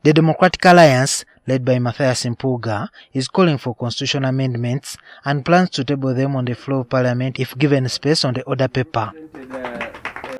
The Democratic Alliance, led by Mathias Mpuuga, is calling for constitutional amendments and plans to table them on the floor of Parliament if given space on the order paper.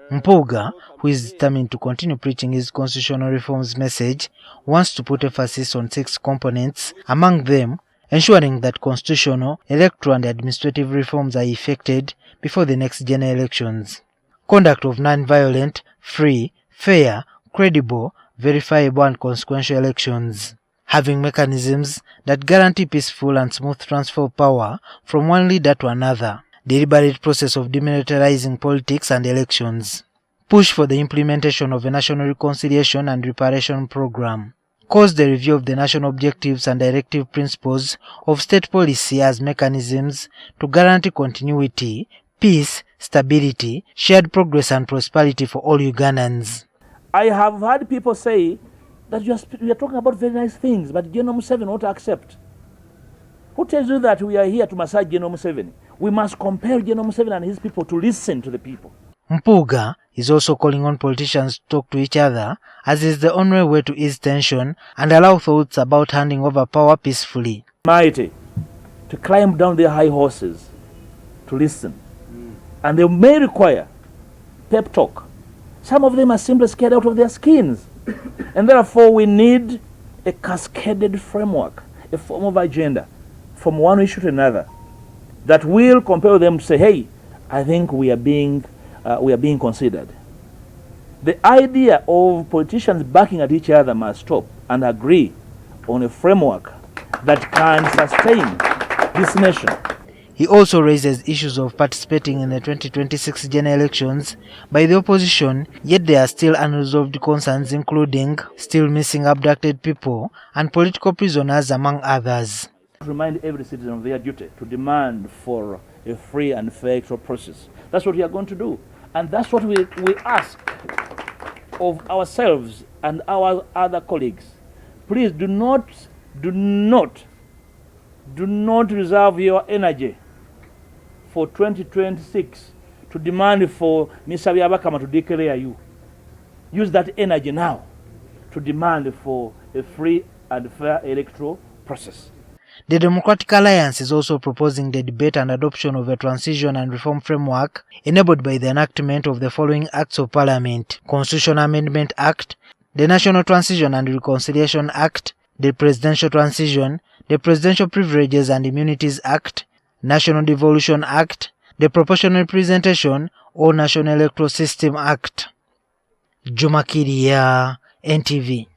Mpuuga, who is determined to continue preaching his constitutional reforms message, wants to put emphasis on 6 components, among them ensuring that constitutional, electoral and administrative reforms are effected before the next general elections. Conduct of non-violent, free, fair, credible, verifiable and consequential elections. Having mechanisms that guarantee peaceful and smooth transfer of power from one leader to another. Deliberate process of demilitarizing politics and elections. Push for the implementation of a national reconciliation and reparation program. Cause the review of the national objectives and directive principles of state policy as mechanisms to guarantee continuity, peace, stability, shared progress and prosperity for all Ugandans. I have heard people say that we are talking about very nice things, but General Museveni won't accept. Who tells you that we are here to massage General Museveni? We must compel General Museveni and his people to listen to the people. Mpuuga is also calling on politicians to talk to each other, as is the only way to ease tension and allow thoughts about handing over power peacefully. Mighty, to climb down their high horses, to listen. And they may require pep talk. Some of them are simply scared out of their skins. And therefore we need a cascaded framework, a form of agenda from one issue to another that will compel them to say, hey, I think we are being considered. The idea of politicians backing at each other must stop and agree on a framework that can sustain this nation. He also raises issues of participating in the 2026 general elections by the opposition, yet there are still unresolved concerns including still missing abducted people and political prisoners among others. Remind every citizen of their duty to demand for a free and fair electoral process. That's what we are going to do. And that's what we ask of ourselves and our other colleagues. Please do not reserve your energy for 2026 to demand for Mr. Byabakama to declare you. Use that energy now to demand for a free and fair electoral process. The Democratic Alliance is also proposing the debate and adoption of a transition and reform framework enabled by the enactment of the following Acts of Parliament: Constitutional Amendment Act, the National Transition and Reconciliation Act, the Presidential Transition, the Presidential Privileges and Immunities Act, National Devolution Act, the Proportional Representation or National Electoral System Act. Juma Kiria, NTV.